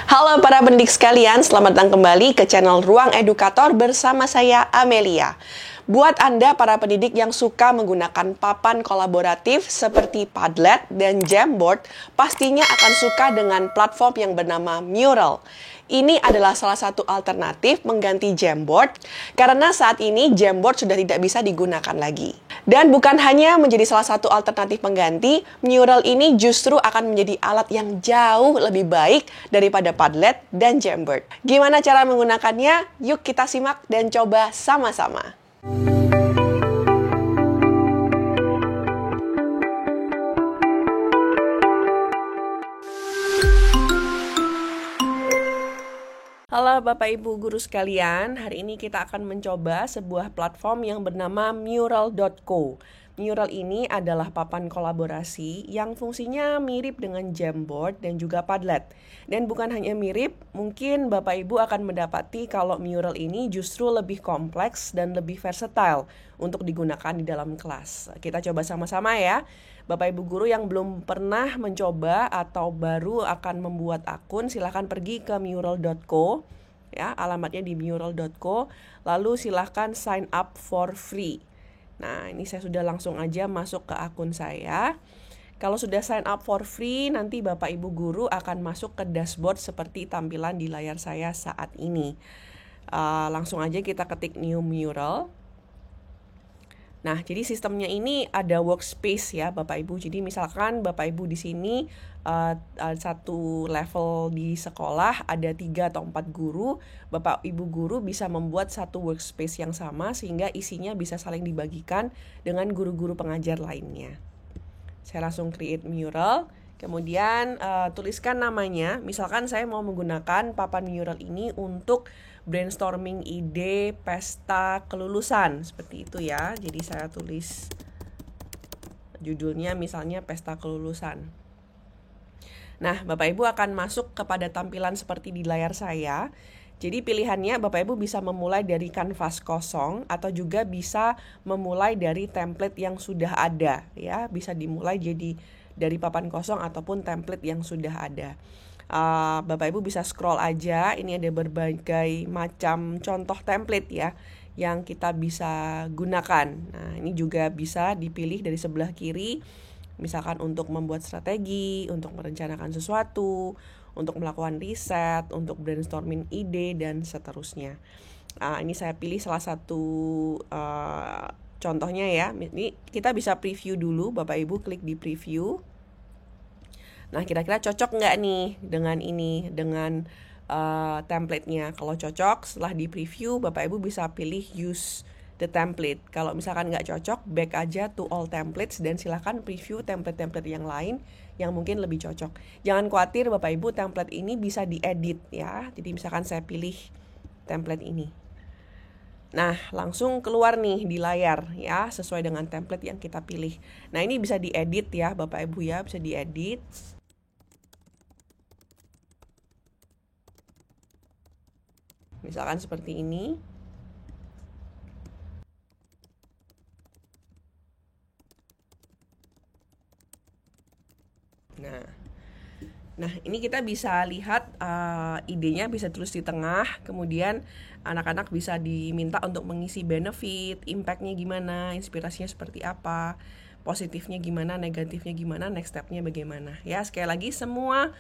Halo para pendidik sekalian, selamat datang kembali ke channel Ruang Edukator bersama saya Amelia. Buat Anda para pendidik yang suka menggunakan papan kolaboratif seperti Padlet dan Jamboard, pastinya akan suka dengan platform yang bernama Mural. Ini adalah salah satu alternatif mengganti Jamboard, karena saat ini Jamboard sudah tidak bisa digunakan lagi. Dan bukan hanya menjadi salah satu alternatif pengganti, Mural ini justru akan menjadi alat yang jauh lebih baik daripada Padlet dan Jamboard. Gimana cara menggunakannya? Yuk kita simak dan coba sama-sama. Halo Bapak Ibu Guru sekalian, hari ini kita akan mencoba sebuah platform yang bernama Mural.co. Mural ini adalah papan kolaborasi yang fungsinya mirip dengan Jamboard dan juga Padlet. Dan bukan hanya mirip, mungkin Bapak Ibu akan mendapati kalau Mural ini justru lebih kompleks dan lebih versatile untuk digunakan di dalam kelas. Kita coba sama-sama ya. Bapak Ibu Guru yang belum pernah mencoba atau baru akan membuat akun, silahkan pergi ke mural.co, ya, alamatnya di mural.co, lalu silahkan sign up for free. Nah, ini saya sudah langsung aja masuk ke akun saya. Kalau sudah sign up for free, nanti Bapak Ibu Guru akan masuk ke dashboard seperti tampilan di layar saya saat ini. Langsung aja kita ketik new mural. Nah, jadi sistemnya ini ada workspace ya Bapak Ibu. Jadi misalkan Bapak Ibu di sini satu level di sekolah ada 3 atau 4 guru, Bapak Ibu guru bisa membuat satu workspace yang sama sehingga isinya bisa saling dibagikan dengan guru-guru pengajar lainnya. Saya langsung create mural, kemudian tuliskan namanya. Misalkan saya mau menggunakan papan mural ini untuk brainstorming ide pesta kelulusan, seperti itu ya. Jadi saya tulis judulnya misalnya pesta kelulusan. Nah, Bapak Ibu akan masuk kepada tampilan seperti di layar saya. Jadi pilihannya Bapak Ibu bisa memulai dari kanvas kosong atau juga bisa memulai dari template yang sudah ada ya. Bisa dimulai jadi dari papan kosong ataupun template yang sudah ada. Bapak Ibu bisa scroll aja, ini ada berbagai macam contoh template ya yang kita bisa gunakan. Nah, ini juga bisa dipilih dari sebelah kiri, misalkan untuk membuat strategi, untuk merencanakan sesuatu, untuk melakukan riset, untuk brainstorming ide, dan seterusnya. Ini saya pilih salah satu contohnya ya. Ini kita bisa preview dulu, Bapak Ibu klik di preview. Nah, kira-kira cocok nggak nih dengan ini, dengan template-nya? Kalau cocok, setelah di preview, Bapak Ibu bisa pilih use the template. Kalau misalkan nggak cocok, back aja to all templates dan silakan preview template-template yang lain yang mungkin lebih cocok. Jangan khawatir Bapak Ibu, template ini bisa diedit ya. Jadi misalkan saya pilih template ini. Nah, langsung keluar nih di layar ya, sesuai dengan template yang kita pilih. Nah, ini bisa diedit ya Bapak Ibu ya, bisa diedit. Misalkan seperti ini. Nah, ini kita bisa lihat idenya bisa tulis di tengah, kemudian anak-anak bisa diminta untuk mengisi benefit, impact-nya gimana, inspirasinya seperti apa, positifnya gimana, negatifnya gimana, next step-nya bagaimana. Ya, sekali lagi semua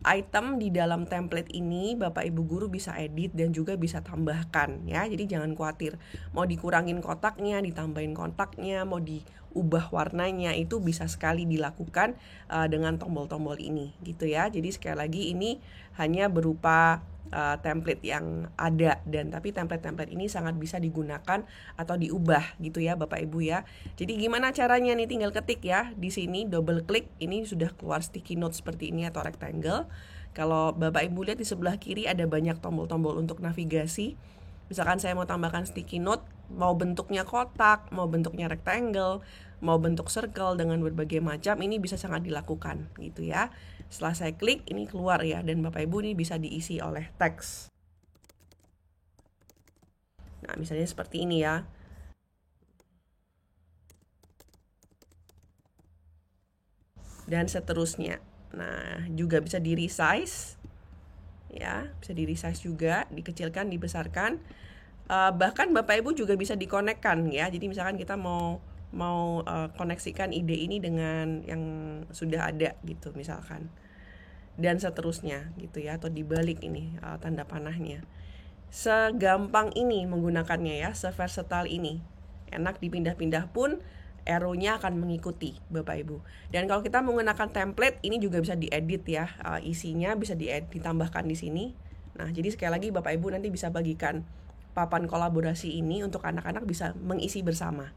item di dalam template ini Bapak Ibu Guru bisa edit dan juga bisa tambahkan ya. Jadi jangan khawatir, mau dikurangin kotaknya, ditambahin kotaknya, mau diubah warnanya, itu bisa sekali dilakukan dengan tombol-tombol ini gitu ya. Jadi sekali lagi ini hanya berupa template yang ada, dan tapi template-template ini sangat bisa digunakan atau diubah gitu ya Bapak Ibu ya. Jadi gimana caranya nih, tinggal ketik ya di sini, double klik, ini sudah keluar sticky note seperti ini atau rectangle. Kalau Bapak Ibu lihat di sebelah kiri ada banyak tombol-tombol untuk navigasi. Misalkan saya mau tambahkan sticky note, mau bentuknya kotak, mau bentuknya rectangle, mau bentuk circle dengan berbagai macam, ini bisa sangat dilakukan gitu ya. Setelah saya klik, ini keluar ya, dan Bapak Ibu ini bisa diisi oleh teks. Nah, misalnya seperti ini ya. Dan seterusnya. Nah, juga bisa di resize. ya, bisa di resize juga, dikecilkan, dibesarkan. Bahkan Bapak Ibu juga bisa dikonekkan ya. Jadi misalkan kita mau koneksikan ide ini dengan yang sudah ada gitu misalkan, dan seterusnya gitu ya, atau dibalik ini tanda panahnya. Segampang ini menggunakannya ya, seversatile ini. Enak dipindah-pindah pun arrow-nya akan mengikuti Bapak Ibu. Dan kalau kita menggunakan template, ini juga bisa diedit ya, isinya bisa ditambahkan di sini. Nah, jadi sekali lagi Bapak Ibu nanti bisa bagikan papan kolaborasi ini untuk anak-anak bisa mengisi bersama.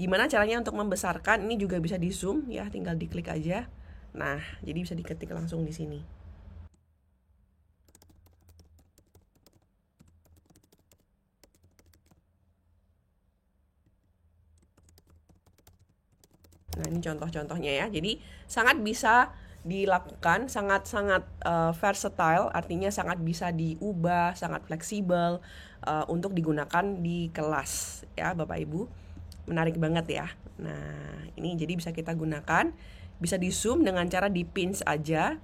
Gimana caranya untuk membesarkan? Ini juga bisa di zoom ya, tinggal diklik aja. Nah, jadi bisa diketik langsung di sini. Nah, ini contoh-contohnya ya. Jadi sangat bisa dilakukan, sangat-sangat versatile, artinya sangat bisa diubah, sangat fleksibel untuk digunakan di kelas ya Bapak Ibu. Menarik banget ya. Nah, ini jadi bisa kita gunakan, bisa di zoom dengan cara di pinch aja.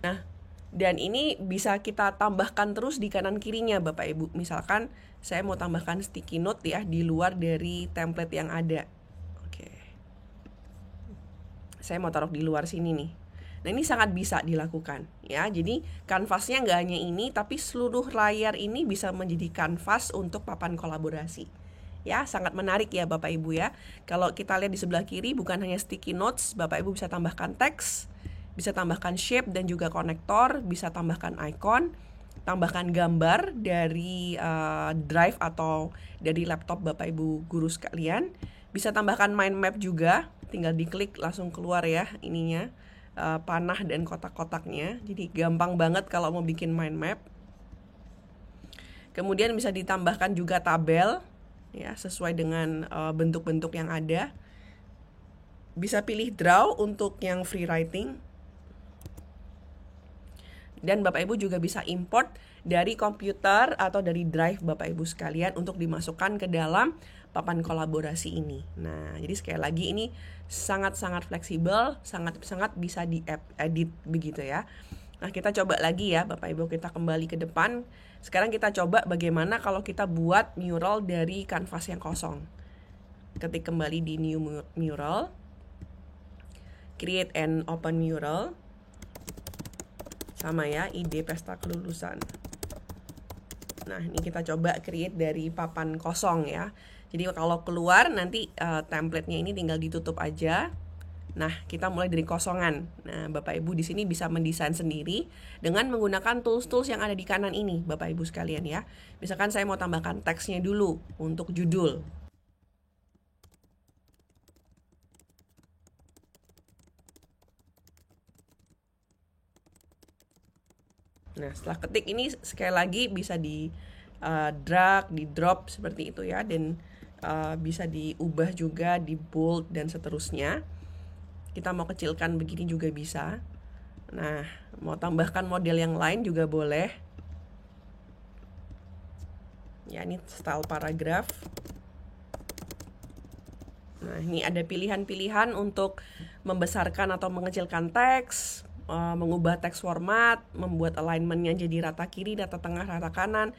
Nah, dan ini bisa kita tambahkan terus di kanan kirinya Bapak Ibu. Misalkan saya mau tambahkan sticky note ya di luar dari template yang ada. Saya mau taruh di luar sini nih. Nah, ini sangat bisa dilakukan ya. Jadi kanvasnya nggak hanya ini, tapi seluruh layar ini bisa menjadi kanvas untuk papan kolaborasi. Ya, sangat menarik ya Bapak Ibu ya. Kalau kita lihat di sebelah kiri bukan hanya sticky notes, Bapak Ibu bisa tambahkan teks, bisa tambahkan shape dan juga konektor, bisa tambahkan icon, tambahkan gambar dari drive atau dari laptop Bapak Ibu guru sekalian. Bisa tambahkan mind map juga, tinggal diklik langsung keluar ya ininya, panah dan kotak-kotaknya. Jadi gampang banget kalau mau bikin mind map. Kemudian bisa ditambahkan juga tabel ya, sesuai dengan bentuk-bentuk yang ada. Bisa pilih draw untuk yang free writing. Dan Bapak Ibu juga bisa import dari komputer atau dari drive Bapak Ibu sekalian untuk dimasukkan ke dalam papan kolaborasi ini. Nah, jadi sekali lagi ini sangat-sangat fleksibel, sangat-sangat bisa diedit begitu ya. Nah, kita coba lagi ya Bapak Ibu, kita kembali ke depan. Sekarang kita coba bagaimana kalau kita buat mural dari kanvas yang kosong. Ketik kembali di new mural, create and open mural. Sama ya, ide pesta kelulusan. Nah, ini kita coba create dari papan kosong ya. Jadi kalau keluar nanti template-nya ini tinggal ditutup aja. Nah, kita mulai dari kosongan. Nah, Bapak Ibu di sini bisa mendesain sendiri dengan menggunakan tools-tools yang ada di kanan ini, Bapak Ibu sekalian ya. Misalkan saya mau tambahkan teksnya dulu untuk judul. Nah, setelah ketik ini sekali lagi bisa di drag, di drop seperti itu ya, dan bisa diubah juga, di bold dan seterusnya. Kita mau kecilkan begini juga bisa. Nah, mau tambahkan model yang lain juga boleh. Ya, ini style paragraf. Nah, ini ada pilihan-pilihan untuk membesarkan atau mengecilkan teks, mengubah teks format, membuat alignmentnya jadi rata kiri, rata tengah, rata kanan,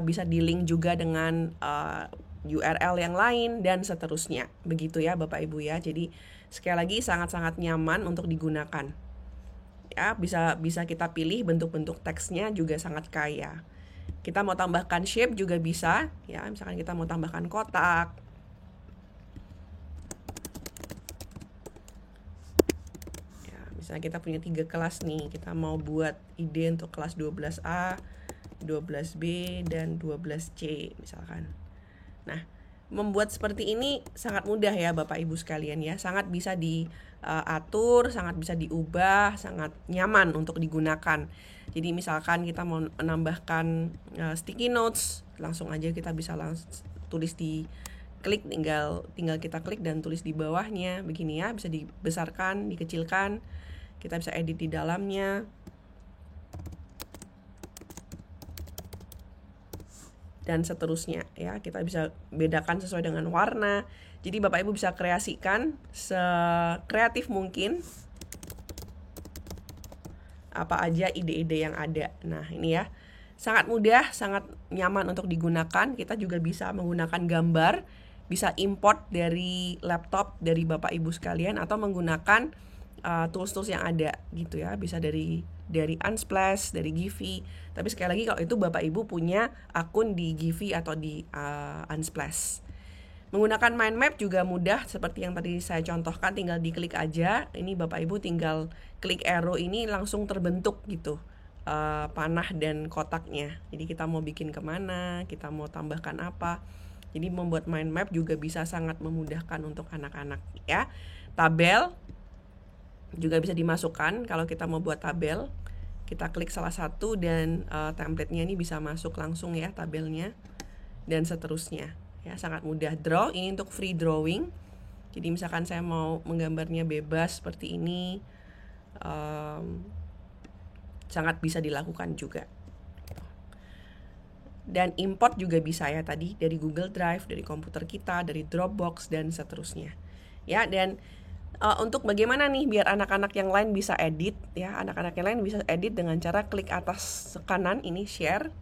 bisa di-link juga dengan URL yang lain dan seterusnya. Begitu ya Bapak Ibu ya. Jadi sekali lagi sangat-sangat nyaman untuk digunakan. Ya, bisa kita pilih bentuk-bentuk teksnya juga sangat kaya. Kita mau tambahkan shape juga bisa, ya. Misalkan kita mau tambahkan kotak. Ya, misalnya kita punya 3 kelas nih. Kita mau buat ide untuk kelas 12A, 12B, dan 12C misalkan. Nah, membuat seperti ini sangat mudah ya Bapak Ibu sekalian ya. Sangat bisa diatur, sangat bisa diubah, sangat nyaman untuk digunakan. Jadi misalkan kita mau menambahkan sticky notes, langsung aja kita bisa tulis di klik, tinggal kita klik dan tulis di bawahnya begini ya. Bisa dibesarkan, dikecilkan. Kita bisa edit di dalamnya. Dan seterusnya ya, kita bisa bedakan sesuai dengan warna. Jadi Bapak Ibu bisa kreasikan sekreatif mungkin apa aja ide-ide yang ada. Nah, ini ya. Sangat mudah, sangat nyaman untuk digunakan. Kita juga bisa menggunakan gambar, bisa import dari laptop dari Bapak Ibu sekalian atau menggunakan tools-tools yang ada gitu ya. Bisa dari Unsplash, dari Giphy. Tapi sekali lagi kalau itu Bapak Ibu punya akun di Giphy atau di Unsplash. Menggunakan mind map juga mudah, seperti yang tadi saya contohkan, tinggal diklik aja. Ini Bapak Ibu tinggal klik arrow ini langsung terbentuk gitu panah dan kotaknya. Jadi kita mau bikin kemana, kita mau tambahkan apa. Jadi membuat mind map juga bisa sangat memudahkan untuk anak-anak ya. Tabel juga bisa dimasukkan. Kalau kita mau buat tabel, kita klik salah satu dan template-nya ini bisa masuk langsung ya, tabelnya dan seterusnya. Ya, sangat mudah. Draw ini untuk free drawing. Jadi misalkan saya mau menggambarnya bebas seperti ini, sangat bisa dilakukan juga. Dan import juga bisa ya tadi dari Google Drive, dari komputer kita, dari Dropbox dan seterusnya. Ya, dan untuk bagaimana nih biar anak-anak yang lain bisa edit ya, anak-anak yang lain bisa edit dengan cara klik atas kanan ini share.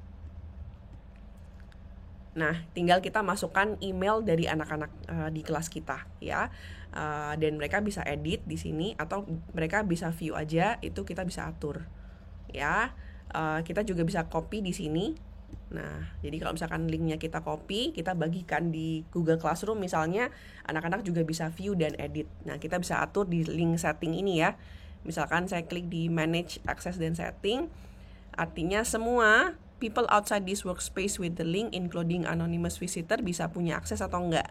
Nah, tinggal kita masukkan email dari anak-anak di kelas kita ya, dan mereka bisa edit di sini atau mereka bisa view aja, itu kita bisa atur ya. Kita juga bisa copy di sini. Nah, jadi kalau misalkan linknya kita copy, kita bagikan di Google Classroom misalnya, anak-anak juga bisa view dan edit. Nah, kita bisa atur di link setting ini ya. Misalkan saya klik di Manage Access dan Setting, artinya semua people outside this workspace with the link including anonymous visitor bisa punya akses atau enggak.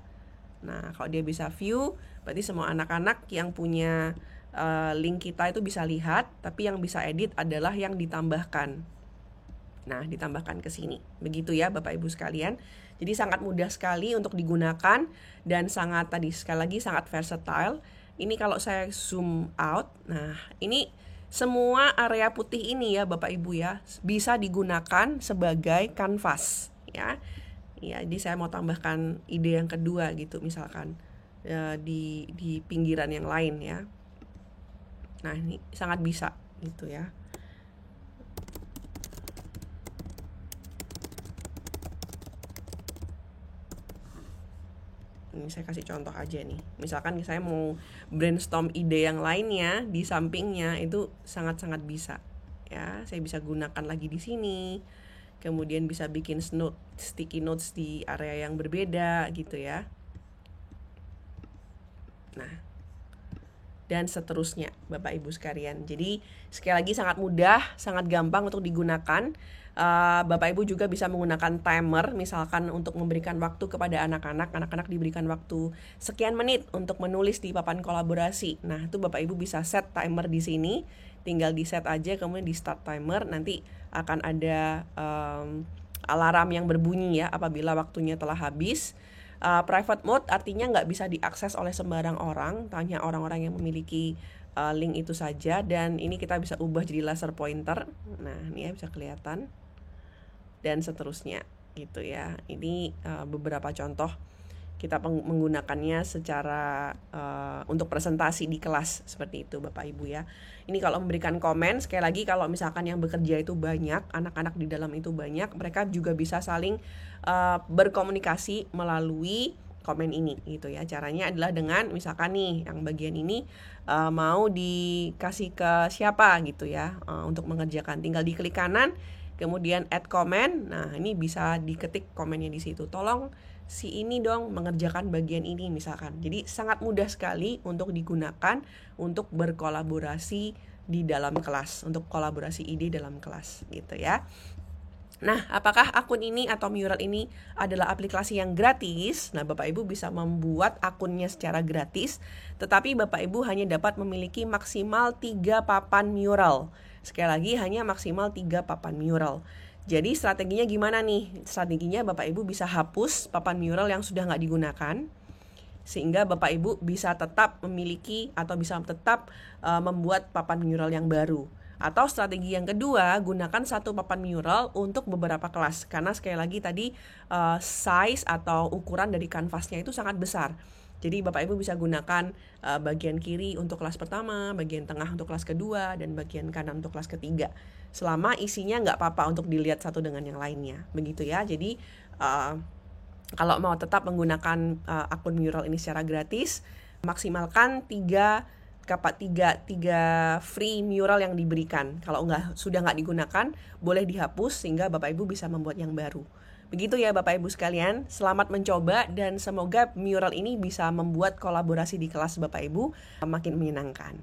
Nah, kalau dia bisa view, berarti semua anak-anak yang punya link kita itu bisa lihat, tapi yang bisa edit adalah yang ditambahkan. Nah, ditambahkan ke sini. Begitu ya Bapak Ibu sekalian. Jadi sangat mudah sekali untuk digunakan dan sangat sekali lagi sangat versatile. Ini kalau saya zoom out, nah ini semua area putih ini ya Bapak Ibu ya, bisa digunakan sebagai kanvas ya. Ya, jadi saya mau tambahkan ide yang kedua gitu misalkan di pinggiran yang lain ya. Nah, ini sangat bisa gitu ya. Ini saya kasih contoh aja nih. Misalkan saya mau brainstorm ide yang lainnya di sampingnya, itu sangat-sangat bisa. Ya, saya bisa gunakan lagi di sini. Kemudian bisa bikin sticky notes di area yang berbeda gitu ya. Nah, dan seterusnya Bapak Ibu sekalian. Jadi sekali lagi sangat mudah, sangat gampang untuk digunakan. Bapak Ibu juga bisa menggunakan timer misalkan untuk memberikan waktu kepada anak-anak. Anak-anak diberikan waktu sekian menit untuk menulis di papan kolaborasi. Nah, itu Bapak Ibu bisa set timer di sini. Tinggal di set aja, kemudian di start timer. Nanti akan ada alarm yang berbunyi ya apabila waktunya telah habis. Private mode artinya nggak bisa diakses oleh sembarang orang, hanya orang-orang yang memiliki link itu saja. Dan ini kita bisa ubah jadi laser pointer. Nah, ini ya bisa kelihatan dan seterusnya gitu ya. Ini beberapa contoh kita menggunakannya secara untuk presentasi di kelas seperti itu Bapak Ibu ya. Ini kalau memberikan komen, sekali lagi kalau misalkan yang bekerja itu banyak, anak-anak di dalam itu banyak, mereka juga bisa saling berkomunikasi melalui komen ini gitu ya. Caranya adalah dengan misalkan nih yang bagian ini mau dikasih ke siapa gitu ya untuk mengerjakan, tinggal diklik kanan kemudian add comment. Nah, ini bisa diketik komennya di situ. Tolong si ini dong mengerjakan bagian ini misalkan. Jadi sangat mudah sekali untuk digunakan untuk berkolaborasi di dalam kelas, untuk kolaborasi ide dalam kelas gitu ya. Nah, apakah akun ini atau mural ini adalah aplikasi yang gratis? Nah, Bapak Ibu bisa membuat akunnya secara gratis, tetapi Bapak Ibu hanya dapat memiliki maksimal 3 papan mural. Sekali lagi hanya maksimal 3 papan mural. Jadi strateginya gimana nih? Strateginya Bapak Ibu bisa hapus papan mural yang sudah nggak digunakan, sehingga Bapak Ibu bisa tetap memiliki atau bisa tetap membuat papan mural yang baru. Atau strategi yang kedua, gunakan satu papan mural untuk beberapa kelas. Karena sekali lagi tadi size atau ukuran dari kanvasnya itu sangat besar. Jadi Bapak Ibu bisa gunakan bagian kiri untuk kelas pertama, bagian tengah untuk kelas kedua, dan bagian kanan untuk kelas ketiga. Selama isinya nggak apa-apa untuk dilihat satu dengan yang lainnya. Begitu ya, jadi kalau mau tetap menggunakan akun Mural ini secara gratis, maksimalkan 3 free mural yang diberikan. Kalau sudah nggak digunakan, boleh dihapus sehingga Bapak Ibu bisa membuat yang baru. Begitu ya Bapak Ibu sekalian, selamat mencoba dan semoga mural ini bisa membuat kolaborasi di kelas Bapak Ibu makin menyenangkan.